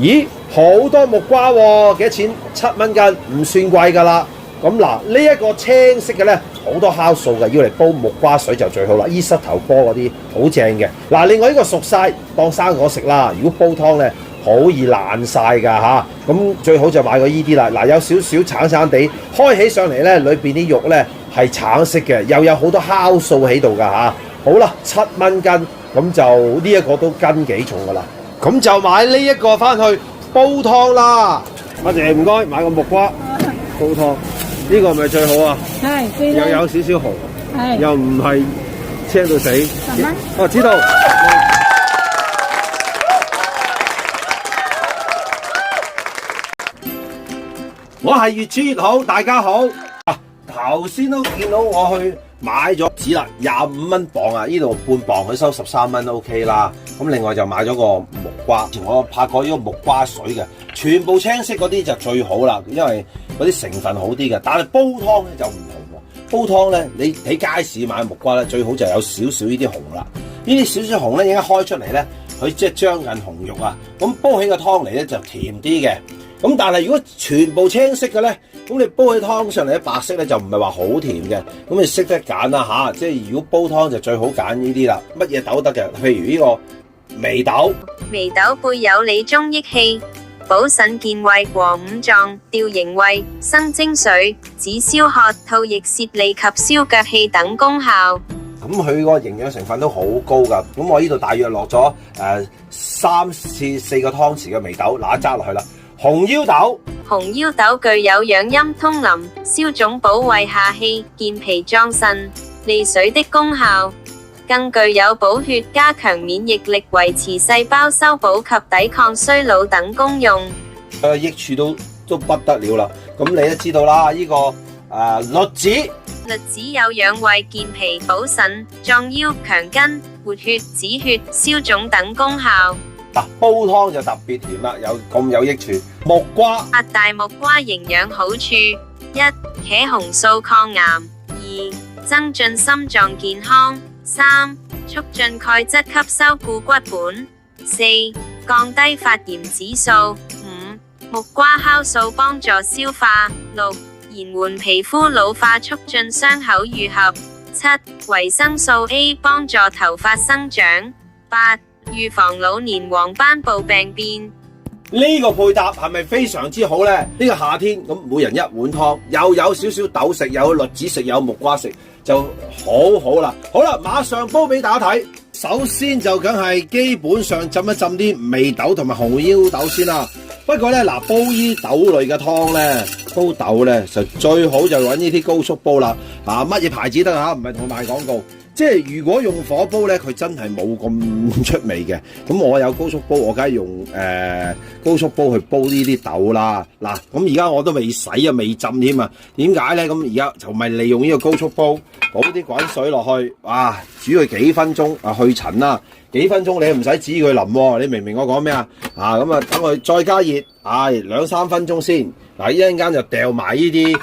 咦，好多木瓜喎，幾多錢？7蚊斤，唔算貴㗎啦。咁嗱，呢一個青色嘅咧，好多酵素嘅，要嚟煲木瓜水就最好啦。依膝頭波嗰啲好正嘅。嗱，另外呢個熟晒當生果食啦。如果煲湯咧，好易爛晒㗎嚇。咁最好就買個依啲啦。嗱，有少少橙橙地，開起上嚟咧，裏邊啲肉咧係橙色嘅，又有好多酵素喺度㗎嚇。好啦，7蚊斤，咁就呢一個都斤幾重㗎啦。咁就買呢一個翻去煲湯啦。阿姐唔該，買個木瓜煲湯。呢個係咪最好啊？係，最又有少少紅，係又唔係青到死。10蚊。哦，知道。我係越煮越好，大家好。頭先都見到我去買咗紙啦，25蚊磅啊！呢度半磅佢收13蚊 OK 啦。咁另外就買咗個木瓜，我拍過呢個木瓜水嘅，全部青色嗰啲就最好啦，因為嗰啲成分好啲嘅。但係煲湯咧就唔同喎，煲湯咧你喺街市買木瓜咧最好就有少少呢啲紅啦，呢啲少少紅咧一開出嚟咧，佢即係將近紅肉啊，咁煲起個湯嚟咧就甜啲嘅。咁但係如果全部青色嘅咧，咁你煲起湯上嚟咧白色咧就唔係話好甜嘅，咁你識得揀啦嚇，即係如果煲湯就最好揀呢啲啦，乜嘢豆得嘅，譬如呢個眉豆。眉豆貝有理中益氣、補腎健胃和五臟、調營胃、生精水、止消渴、吐逆泄痢及消腳氣等功效。咁佢個營養成分都好高㗎，咁我呢度大約落咗3至4個湯匙嘅眉豆，嗱一揸落去啦。紅腰豆，紅腰豆具有養陰通淋、消腫補胃下氣、健脾壯腎、利水的功效，更具有補血、加強免疫力、維持細胞修補及抵抗衰老等功用。益處都不得了啦。咁你都知道啦，呢個栗子。栗子有養胃、健脾、補腎、壯腰、強筋、活血、止血、消腫等功效。嗱，煲湯就特別甜啦，有益處。木瓜，八大木瓜營養好處：一、茄紅素抗癌；二、增進心臟健康；三、促進鈣質吸收固骨本；四、降低發炎指數；五、木瓜酵素幫助消化；六、延緩皮膚老化，促進傷口愈合；七、維生素 A 幫助頭髮生長；八、預防老年黃斑部病變。呢個配搭係咪非常之好呢？呢個夏天咁，每人一碗湯，又有少少豆食，有栗子食，有木瓜食，就好好啦。好啦，馬上煲俾大家睇。首先就梗係基本上浸一浸啲眉豆同埋紅腰豆先啦。不過呢，嗱，煲依豆類嘅湯呢，煲豆呢，就最好就揾呢啲高速煲啦。乜嘢牌子得嚇？唔係同賣廣告。即係如果用火煲咧，佢真係冇咁出味嘅。咁我有高速煲，我梗係用高速煲去煲呢啲豆啦。嗱，咁而家我都未洗啊，未浸添啊。點解咧？咁而家就咪利用呢個高速煲，倒啲滾水落去，哇！煮佢幾分鐘啊，去塵啦。幾分鐘你唔使指佢淋喎，你明唔明我講咩啊？咁啊，等佢再加熱，2-3分鐘先。嗱，一陣間就掉埋呢啲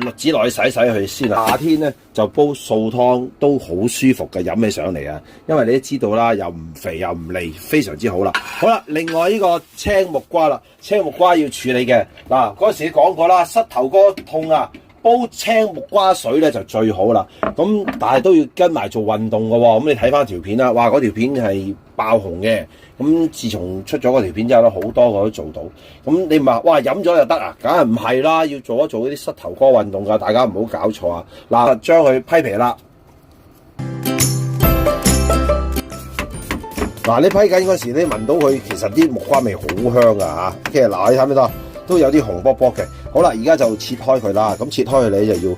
栗子落去洗佢先啦。夏天咧就煲素湯都好舒服嘅，飲起上嚟啊！因為你都知道啦，又唔肥又唔膩，非常之好啦。好啦，另外呢個青木瓜啦，青木瓜要處理嘅。嗱，嗰時講過啦，膝頭哥痛啊，煲青木瓜水咧就最好啦。咁但係都要跟埋做運動嘅喎。咁你睇翻條片啦，哇！嗰條片係爆紅嘅。咁自從出咗嗰條片之後咧，好多個都做到。咁你話哇飲咗就得啊？梗係唔係啦，要做一做嗰啲膝頭哥運動㗎，大家唔好搞錯啊！嗱，將佢批皮啦。嗱，你批緊嗰時，你聞到佢其實啲木瓜味好香㗎嚇。其實嗱，你睇唔睇到？都有啲紅卜卜嘅。好啦，而家就切開佢啦。咁切開佢你就要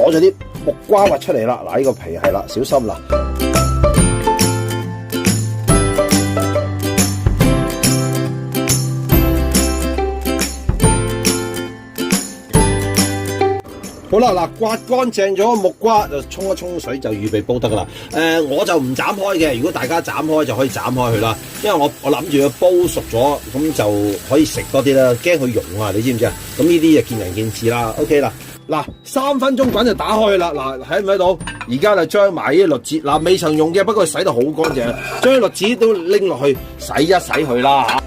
攞咗啲木瓜核出嚟啦。嗱，呢個皮係啦，小心啦。好啦，嗱，刮乾淨咗木瓜就沖一沖水就預備煲得噶啦。我就唔斬開嘅，如果大家斬開就可以斬開佢啦。因為我諗住佢煲熟咗，咁就可以食多啲啦，驚佢溶啊，你知唔知啊？咁呢啲就見仁見智啦。OK 啦，嗱，3分鐘滾就打開啦。嗱，睇唔睇到？而家就將埋啲栗子，嗱，未曾用嘅，不過洗得好乾淨，將啲栗子都拎落去洗一洗佢啦嚇。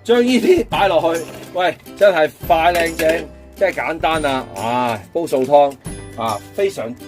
將呢啲擺落去，喂，真係快靚正，真係簡單啊！唉，煲素湯啊，非常之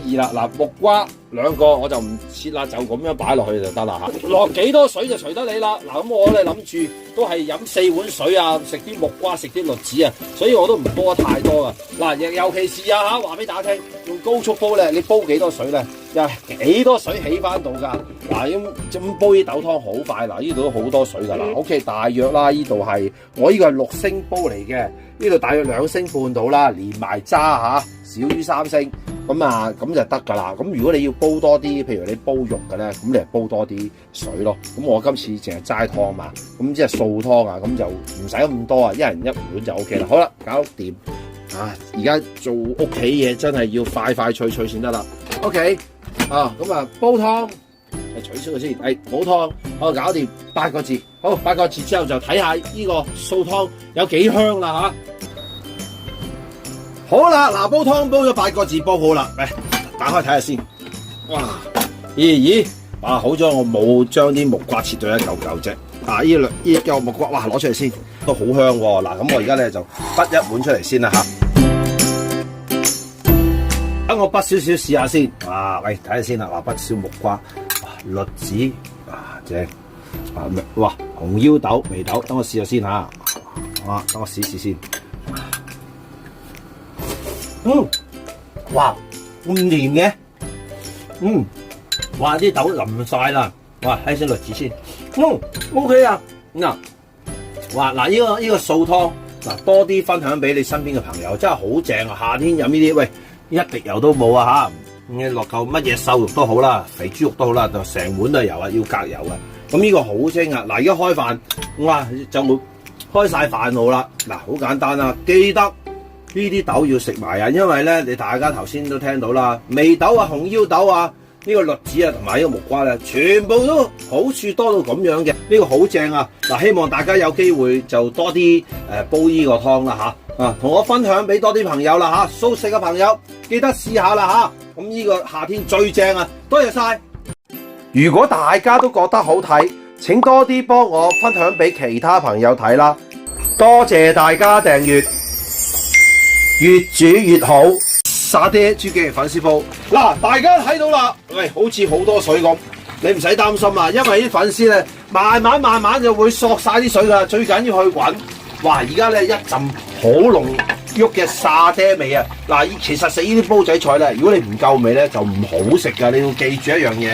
易啦。嗱，木瓜2個我就唔切啦，就咁樣擺落去就得啦嚇。落幾多水就隨得你啦。嗱，咁我哋諗住都係飲4碗水啊，食啲木瓜，食啲栗子啊，所以我都唔煲得太多噶。嗱，尤其是啊嚇，話俾大家聽，用高速煲咧，你煲幾多水咧，又幾多水起翻到㗎。嗱，咁煲啲豆湯好快。嗱，呢度都好多水㗎啦。OK， 大約啦，呢度係我呢個係6升煲嚟嘅，呢度大約2升半到啦，連埋渣嚇，少於3升。咁就得㗎啦。咁如果你要煲多啲，譬如你煲肉嘅咧，咁你係煲多啲水咯。咁我今次淨係齋湯嘛，咁即係素湯啊，咁就唔使咁多啊，一人1碗就 OK 啦。好啦，搞掂啊！而家做屋企嘢真係要快快脆脆先得啦。OK 啊，咁啊煲湯取消佢先，煲湯我搞掂8個字。好，8個字之後就睇下呢個素湯有幾香啦嚇。好啦，嗱，煲湯煲咗8個字，煲好啦，嚟打開睇下先。哇，咦，啊好咗我冇將啲木瓜切到一嚿嚿啫。啊，呢嚿木瓜，哇，攞出嚟先，都好香喎。嗱，咁我而家咧就滗1碗出嚟先啦嚇。等我滗少少試下先。哇，喂，睇下先啦。嗱，滗少木瓜，栗子，正。哇，紅腰豆、眉豆，等我試下先嚇。等我試先。哇，咁黏嘅，哇啲豆淋晒啦，哇，睇先栗子先，OK 啊，哇嗱呢個素湯嗱多啲分享俾你身邊嘅朋友，真係好正啊！夏天飲呢啲，喂一滴油都冇啊吓，你落夠乜嘢瘦肉都好啦，肥豬肉都好啦，就成碗都係油啊，要隔油啊，咁呢個好精啊！嗱而家開飯，哇就冇開晒飯好啦，嗱好簡單啊，記得。呢啲豆要食埋啊，因為咧，你大家頭先都聽到啦，眉豆啊、紅腰豆啊、呢個栗子啊同埋呢個木瓜咧，全部都好處多到咁樣嘅，呢個好正啊！嗱，希望大家有機會就多啲煲呢個湯啦嚇，同我分享俾多啲朋友啦嚇，素食嘅朋友記得試下啦嚇，咁呢個夏天最正啊！多謝晒！如果大家都覺得好睇，請多啲幫我分享俾其他朋友睇啦，多謝大家訂閱。越煮越好，沙爹豬記粉絲煲嗱，大家睇到啦，喂，好似好多水咁，你唔使擔心啊，因為啲粉絲咧慢慢就會索晒啲水噶，最緊要去滾。哇，而家咧一陣好濃郁嘅沙爹味啊！嗱，其實食呢啲煲仔菜咧，如果你唔夠味咧，就唔好食噶，你要記住一樣嘢。